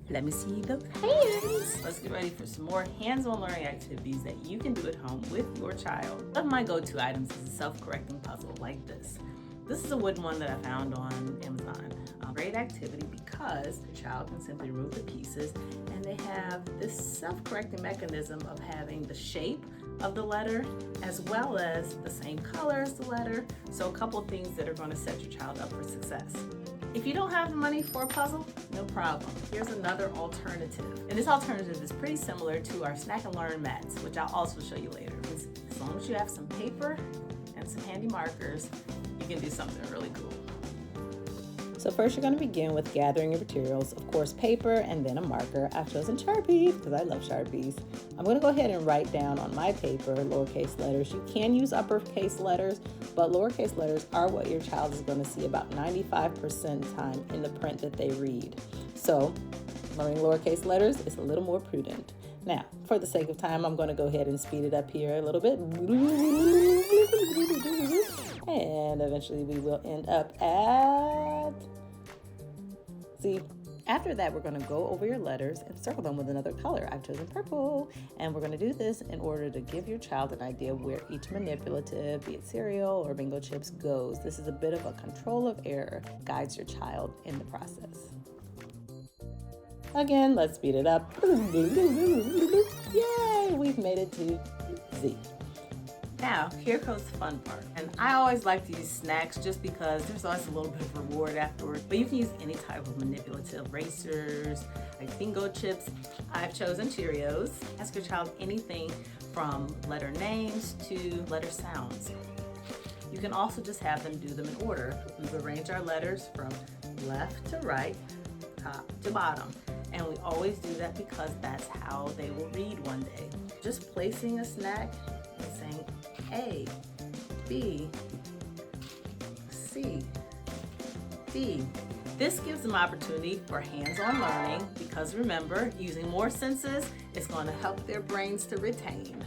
Let me see the hands. Let's get ready for some more hands-on learning activities that you can do at home with your child. One of my go-to items is a self-correcting puzzle like this. This is a wooden one that I found on Amazon. Great activity because the child can simply remove the pieces, and they have this self-correcting mechanism of having the shape of the letter as well as the same color as the letter. So a couple of things that are going to set your child up for success. If you don't have the money for a puzzle, no problem. Here's another alternative. And this alternative is pretty similar to our snack and learn mats, which I'll also show you later. As long as you have some paper and some handy markers, you can do something really cool. So first you're going to begin with gathering your materials, of course paper and then a marker. I've chosen Sharpies because I love Sharpies. I'm going to go ahead and write down on my paper lowercase letters. You can use uppercase letters, but lowercase letters are what your child is going to see about 95% of the time in the print that they read. So learning lowercase letters is a little more prudent. Now, for the sake of time, I'm going to go ahead and speed it up here a little bit. And eventually we will end up at Z. After that, we're going to go over your letters and circle them with another color. I've chosen purple. And we're going to do this in order to give your child an idea of where each manipulative, be it cereal or bingo chips, goes. This is a bit of a control of error, guides your child in the process. Again, let's speed it up. Yay, we've made it to Z. Now, here comes the fun part. And I always like to use snacks just because there's always a little bit of reward afterward. But you can use any type of manipulative racers, like bingo chips. I've chosen Cheerios. Ask your child anything from letter names to letter sounds. You can also just have them do them in order. We've arranged our letters from left to right, top to bottom. And we always do that because that's how they will read one day. Just placing a snack and saying A, B, C, D. This gives them opportunity for hands-on learning because remember, using more senses is going to help their brains to retain.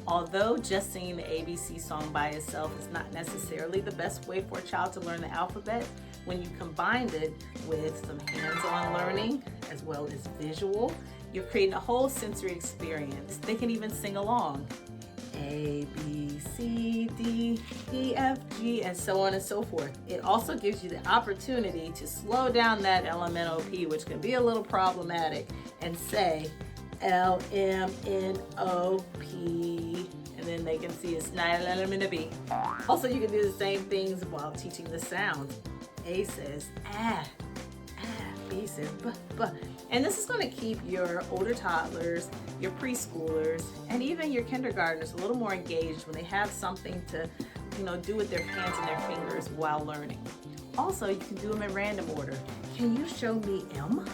Although just singing the ABC song by itself is not necessarily the best way for a child to learn the alphabet, when you combine it with some hands-on learning as well as visual, you're creating a whole sensory experience. They can even sing along. A, B, C, D, E, F, G, and so on and so forth. It also gives you the opportunity to slow down that LMNOP, which can be a little problematic, and say LMNOP, and then they can see it's not LMNOP. Also, you can do the same things while teaching the sounds. A says ah, B says b, b. And this is going to keep your older toddlers, your preschoolers, and even your kindergartners a little more engaged when they have something to, do with their hands and their fingers while learning. Also, you can do them in random order. Can you show me M?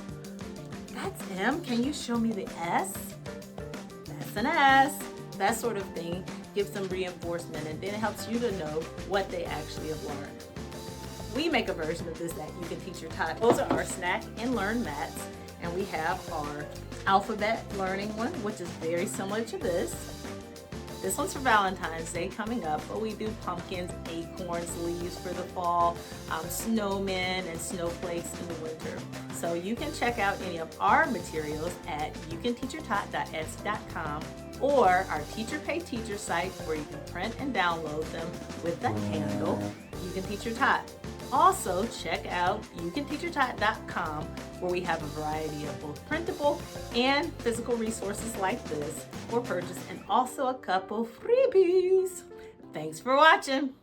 That's M. Can you show me the S? That's an S. That sort of thing gives them reinforcement, and then it helps you to know what they actually have learned. We make a version of this that you can teach your toddlers. Those are our snack and learn mats, and we have our alphabet learning one, which is very similar to this. This one's for Valentine's Day coming up, but we do pumpkins, acorns, leaves for the fall, snowmen, and snowflakes in the winter. So you can check out any of our materials at youcanteachyourtot.etsy.com or our Teacher Pay Teacher site where you can print and download them with the handle You Can Teach Your Tot. Also, check out youcanteachyourtot.com where we have a variety of both printable and physical resources like this for purchase, and also a couple freebies. Thanks for watching.